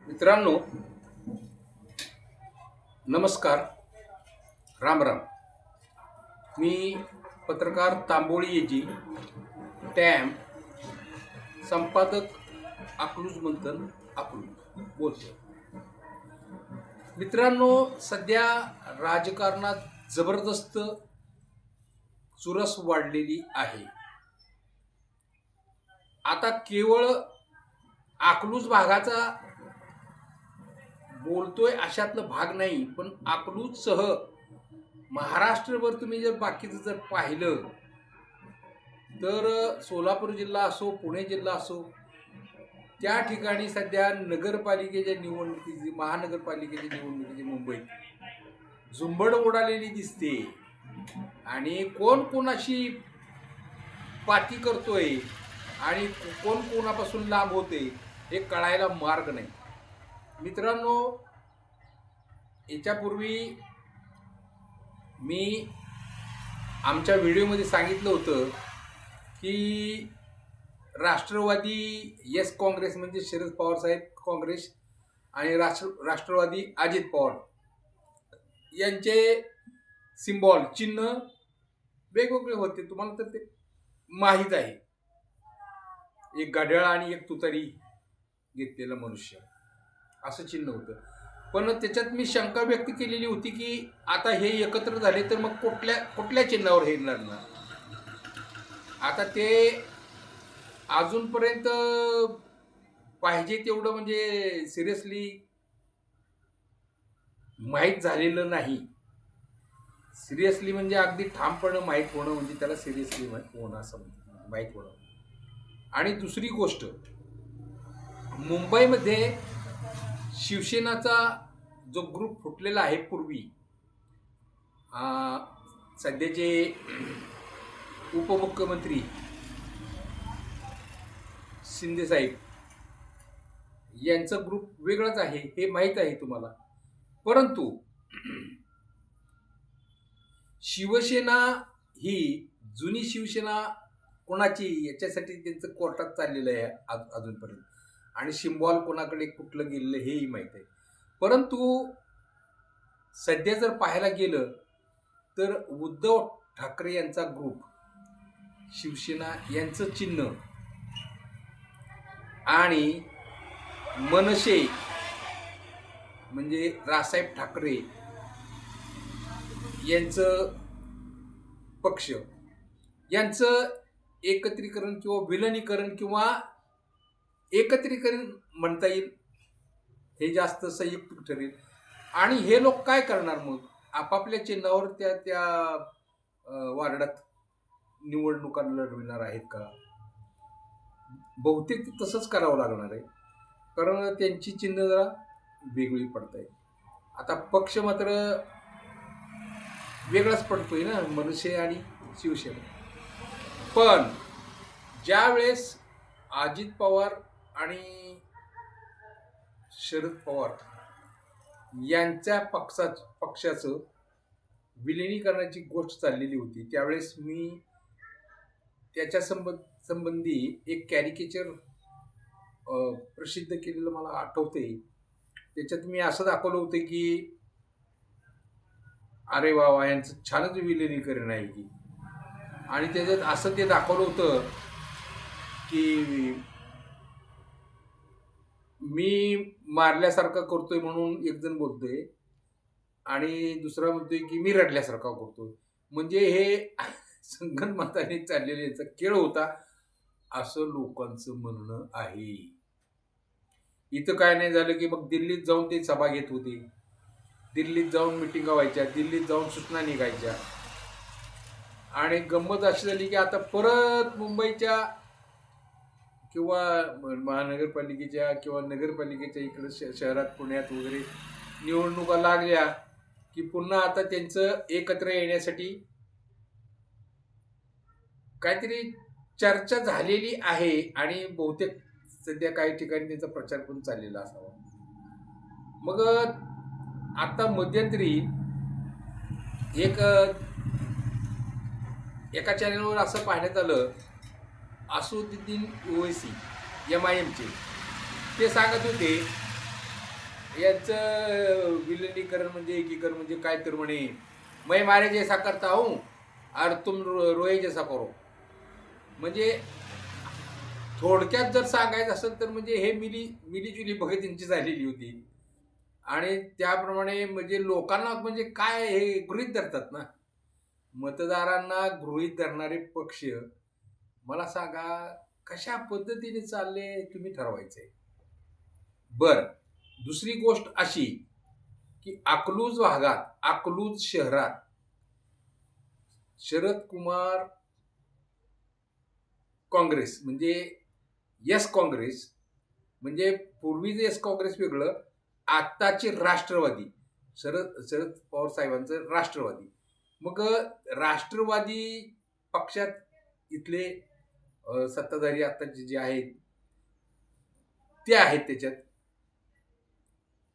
मित्रांनो, नमस्कार, राम राम. मी पत्रकार तांबोळी येजी, टॅम, संपादक अकलूज मंथन अकलूज बोलतो. मित्रांनो, सध्या राजकारणात जबरदस्त चुरस वाढलेली आहे. आता केवळ अकलूज भागाचा बोलतोय अशातलं भाग नाही, पण अकलूजसह महाराष्ट्रभर तुम्ही जर बाकीचं जर पाहिलं तर सोलापूर जिल्हा असो, पुणे जिल्हा असो, त्या ठिकाणी सध्या नगरपालिकेच्या निवडणुकीची, महानगरपालिकेच्या निवडणुकीची मुंबईत झुंबड उडालेली दिसते. आणि कोण कोणाशी पाती करतोय आणि कोण कोणापासून लांब होते हे कळायला मार्ग नाही. मित्रांनो, याच्यापूर्वी मी आमच्या व्हिडिओमध्ये सांगितलं होतं की राष्ट्रवादी येस काँग्रेस म्हणजे शरद पवार साहेब काँग्रेस आणि राष्ट्रवादी अजित पवार यांचे सिम्बॉल चिन्ह वेगवेगळे होते. तुम्हाला तर ते माहीत आहे. एक घड्याळ आणि एक तुतारी घेतलेला मनुष्य असं चिन्ह होतं. पण त्याच्यात मी शंका व्यक्त केलेली होती की आता हे एकत्र झाले तर मग कुठल्या चिन्हावर हे लढणार. आता ते अजूनपर्यंत पाहिजे तेवढं म्हणजे सिरियसली माहीत झालेलं नाही. सिरियसली म्हणजे अगदी ठामपणे माहीत होणं म्हणजे त्याला सिरियसली होणं असं माहीत होणं. आणि दुसरी गोष्ट, मुंबईमध्ये शिवसेनाचा जो ग्रुप फुटलेला आहे पूर्वी, सध्याचे उपमुख्यमंत्री शिंदेसाहेब यांचा ग्रुप वेगळाच आहे हे माहीत आहे तुम्हाला. परंतु शिवसेना ही जुनी शिवसेना कोणाची याच्यासाठी त्यांचं कोर्टात चाललेलं आहे अजूनपर्यंत. आणि सिम्बॉल कोणाकडे कुठलं गेलेलं हेही माहीत आहे. परंतु सध्या जर पाहायला गेलं तर उद्धव ठाकरे यांचा ग्रुप शिवसेना यांचं चिन्ह आणि मनसे म्हणजे रावसाहेब ठाकरे यांचं पक्ष यांचं एकत्रीकरण किंवा विलनीकरण किंवा एकत्रीकरण म्हणता येईल, हे जास्त संयुक्त ठरेल. आणि हे लोक काय करणार मग? आपापल्या चिन्हावर त्या वार्डात निवडणुका लढविणार आहेत का? बहुतेक तसंच करावं लागणार आहे, कारण त्यांची चिन्ह जरा वेगळी पडत आहे. आता पक्ष मात्र वेगळाच पडतोय ना, मनसे आणि शिवसेना. पण ज्या वेळेस अजित पवार आणि शरद पवार यांच्या पक्षाचं विलिनीकरणाची गोष्ट चाललेली होती, त्यावेळेस मी त्याच्या संबंधी एक कॅरिकेचर प्रसिद्ध केलेलं मला आठवते. त्याच्यात मी असं दाखवलं होतं की अरे वा, यांचं छानच विलिनीकरण आहे की. आणि त्याच्यात असं ते दाखवलं होतं की मी मारल्यासारखा करतोय म्हणून एक जण बोलतोय आणि दुसरा म्हणतोय की मी रडल्यासारखा करतोय. म्हणजे हे संगनमताने चाललेला याचा खेळ होता असं लोकांचं म्हणणं आहे. इथं काय नाही झालं की मग दिल्लीत जाऊन ते सभा घेत होते, दिल्लीत जाऊन मिटिंगा व्हायच्या, दिल्लीत जाऊन सूचना निघायच्या. आणि गंमत अशी झाली की आता परत मुंबईच्या किंवा महानगरपालिकेच्या किंवा नगरपालिकेच्या इकडे शहरात पुण्यात वगैरे निवडणुका लागल्या की पुन्हा आता त्यांचं एकत्र येण्यासाठी काहीतरी चर्चा झालेली आहे. आणि बहुतेक सध्या काही ठिकाणी त्याचा प्रचार पण चाललेला असावा. मग आता मध्यंतरी एका चॅनलवर असं पाहण्यात आलं, असुद्दीन ओवैसी MIMचे ते सांगत होते यांचं विलिनीकरण म्हणजे एकीकरण म्हणजे काय तर म्हणे, मैं मारे जैसा करता हूँ और तुम रोए जैसा करो. म्हणजे थोडक्यात जर सांगायचं असेल तर म्हणजे हे मिलीजुली भगत यांची झालेली होती. आणि त्याप्रमाणे म्हणजे लोकांना म्हणजे काय हे गृहीत धरतात ना, मतदारांना गृहीत धरणारे पक्ष. मला सांगा कशा पद्धतीने चालले तुम्ही ठरवायचंय. बर, दुसरी गोष्ट अशी की अकलूज भागात, अकलूज शहरात शरद कुमार काँग्रेस म्हणजे यस काँग्रेस, म्हणजे पूर्वीचं यस काँग्रेस वेगळं, आत्ताचे राष्ट्रवादी, शरद शरद पवार साहेबांचं राष्ट्रवादी. मग राष्ट्रवादी पक्षात इथले सत्ताधारी आत्ताचे जे आहेत ते आहेत त्याच्यात.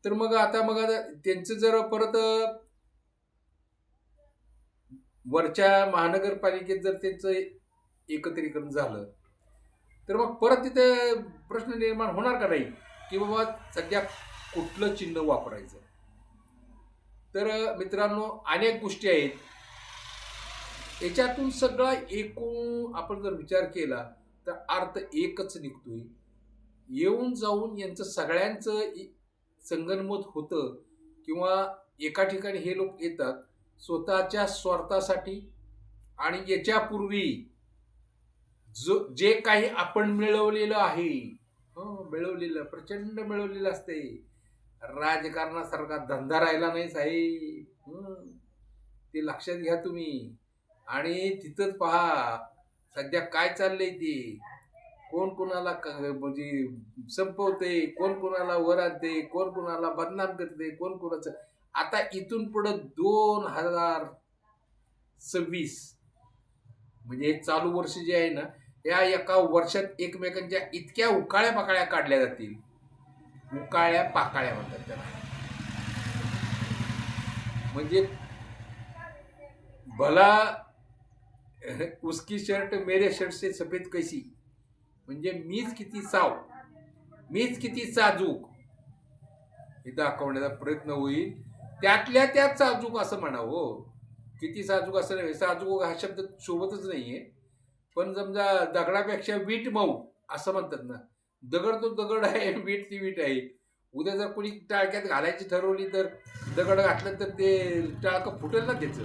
तर मग आता त्यांचं जर परत वरच्या महानगरपालिकेत जर त्यांचं एकत्रीकरण झालं तर मग परत तिथे प्रश्न निर्माण होणार का नाही की बाबा सध्या कुठलं चिन्ह वापरायचं. तर मित्रांनो अनेक गोष्टी आहेत याच्यातून. सगळा एकूण आपण जर विचार केला तर अर्थ एकच निघतोय. येऊन जाऊन यांचं सगळ्यांचं संगनमत होतं किंवा एका ठिकाणी हे लोक येतात स्वतःच्या स्वार्थासाठी. आणि याच्यापूर्वी जे काही आपण मिळवलेलं आहे, मिळवलेलं प्रचंड मिळवलेलं असते. राजकारणासारखा धंदा राहिला नाही साहेब, ते लक्षात घ्या तुम्ही. आणि तिथंच पहा सध्या काय चाललंय ते, कोण कोणाला म्हणजे संपवते, कोण कोणाला वर आणते, कोण कोणाला बदनाम करते, कोण कोणाचं. आता इथून पुढं 2026 म्हणजे चालू वर्ष जे आहे ना, या एका वर्षात एकमेकांच्या इतक्या उकाळ्या पाकाळ्या काढल्या जातील. उकाळ्या पाकाळ्या म्हणतात त्याला. म्हणजे भला उसकी शर्ट मेरे शर्ट से सफेद कैसी, म्हणजे मीच किती साव, मीच किती साजूक हे दाखवण्याचा प्रयत्न होईल. त्यातल्या त्यात साजूक असं म्हणावं. किती साजूक असं नाही, साजूक हा शब्द शोभतच नाहीये. पण समजा दगडापेक्षा वीट मऊ असं म्हणतात ना, दगड तो दगड आहे, वीट ती वीट आहे. उद्या जर कोणी टाळक्यात घालायची ठरवली तर दगड घातलं तर ते टाळकं फुटेल ना त्याचं.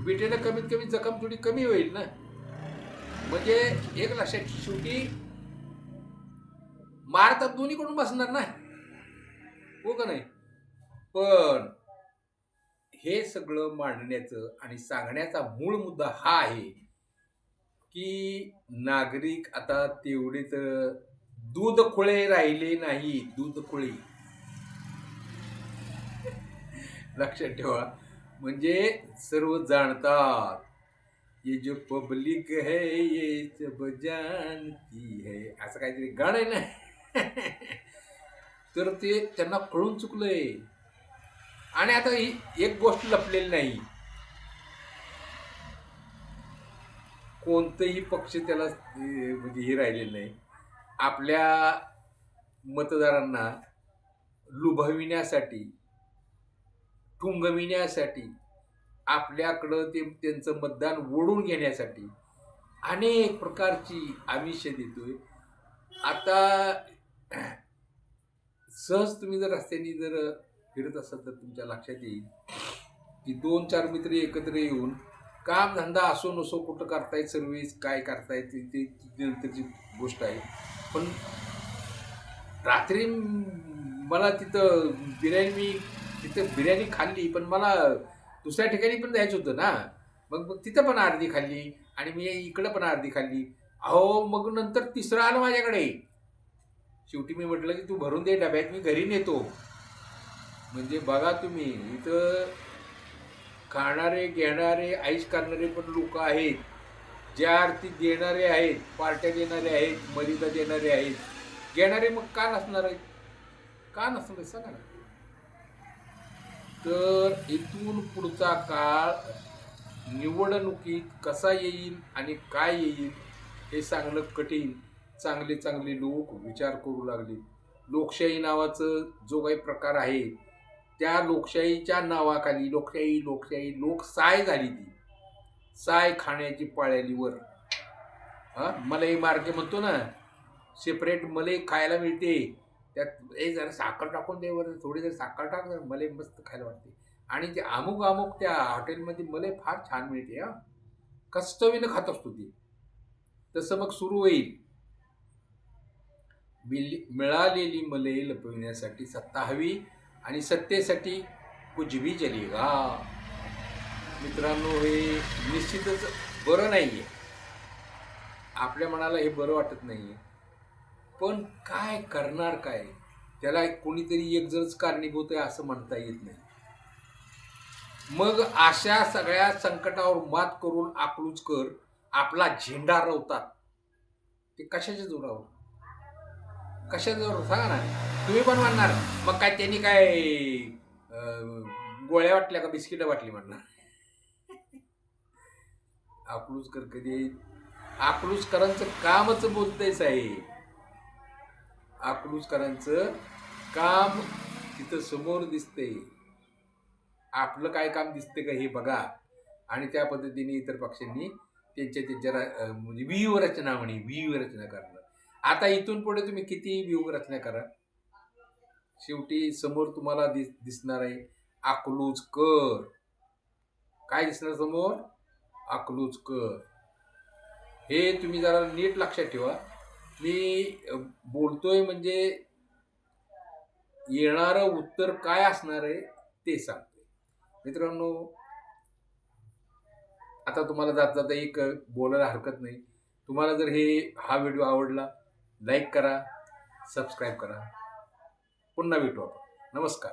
विटेनं कमीत कमी जखम थोडी कमी होईल ना. म्हणजे एक लक्षात, शेवटी मार तर दोन्हीकडून बसणार ना, हो का नाही. पण हे सगळं मांडण्याचं आणि सांगण्याचा मूळ मुद्दा हा आहे की नागरिक आता तेवढे तर दूध खुळे राहिले नाही. दूध खुळे लक्षात ठेवा. म्हणजे सर्व जाणतात, ये जो पब्लिक है ये सब जानती है, असं काहीतरी गाणं आहे ना. तर ते त्यांना कळून चुकलंय. आणि आता ही एक गोष्ट लपलेली नाही, कोणतंही पक्ष त्याला म्हणजे हे राहिलेलं नाही. आपल्या मतदारांना लुभविण्यासाठी, ठुंगविण्यासाठी, आपल्याकडं ते त्यांचं मतदान ओढून घेण्यासाठी अनेक प्रकारची आमिष देतोय. आता सहज तुम्ही जर रस्त्याने जर फिरत असाल तर तुमच्या लक्षात येईल की 2-4 मित्र एकत्र येऊन काम धंदा असो नसो कुठं करतायत, सर्व्हिस काय करतायत ते नंतरची गोष्ट आहे. पण रात्री मला तिथं बिर्याणी खाल्ली, पण मला दुसऱ्या ठिकाणी पण जायचं होतं ना. मग तिथं पण अर्धी खाल्ली आणि मी इकडं पण अर्धी खाल्ली. अहो मग नंतर तिसरं आलं माझ्याकडे. शेवटी मी म्हटलं की तू भरून दे डब्यात, मी घरी नेतो. म्हणजे बघा तुम्ही, इथं खाणारे घेणारे ऐश करणारे पण लोक आहेत, ज्या अर्थी देणारे आहेत, पार्ट्या देणारे आहेत, मर्यादा देणारे आहेत. घेणारे मग का नसणार आहेत, का नसणार आहे सांगा ना. तर इथून पुढचा काळ निवडणुकीत कसा येईल आणि काय येईल हे सांगणं कठीण. चांगले चांगले लोक विचार करू लागले. लोकशाही नावाचं जो काही प्रकार आहे, त्या लोकशाहीच्या नावाखाली लोकशाही लोकशाही लोकसाय झाली ती. साय खाण्याची पाळी आली वर. मलाई मार्के म्हणतो ना, सेपरेट मलाई खायला मिळते. त्यात जरा साखर टाकून दे वर, थोडी जर साखर टाक, मलाई मस्त खायला वाटते. आणि ते अमुक अमुक त्या हॉटेलमध्ये मलाई फार छान मिळते हा. कस्तवीनं खात असतो ती. तसं मग सुरू होईल. मिळालेली मलाई लपविण्यासाठी सत्ता हवी आणि सत्तेसाठी कुछ भी चलेगा. मित्रांनो, हे निश्चितच बरं नाहीये. आपल्या मनाला हे बरं वाटत नाहीये. पण काय करणार काय? त्याला कोणीतरी एक जणच कारणीभूत आहे असं म्हणता येत नाही. मग अशा सगळ्या संकटावर मात करून अकलूजकर आपला झेंडा रोवतात. ते कशाच्या जोरावर? कशाच्या जोरावर सांगा ना. तुम्ही पण म्हणणार मग काय त्यांनी काय गोळ्या वाटल्या का बिस्किटं वाटली म्हणणार. अकलूजकर कधी अकलूजकरांचं कामच बोलतंयच आहे. अकलूजकरांचं काम तिथं समोर दिसतंय. आपलं काय काम दिसतंय का हे बघा. आणि त्या पद्धतीने इतर पक्षांनी त्यांच्या म्हणजे व्यूहरचना व्यूहरचना करणं. आता इथून पुढे तुम्ही किती व्यूहरचना करा, शेवटी समोर तुम्हाला दिसणार आहे अकलूजकर. काय दिसणार समोर? अकलूजकर. हे तुम्ही जरा नीट लक्षात ठेवा. मी बोलतोय म्हणजे येणारं उत्तर काय असणार आहे ते सांगतोय. मित्रांनो, आता तुम्हाला जाता जाता एक बोलायला हरकत नाही. तुम्हाला जर हा व्हिडिओ आवडला, लाईक करा, सबस्क्राईब करा. पुन्हा भेटू आपण. नमस्कार.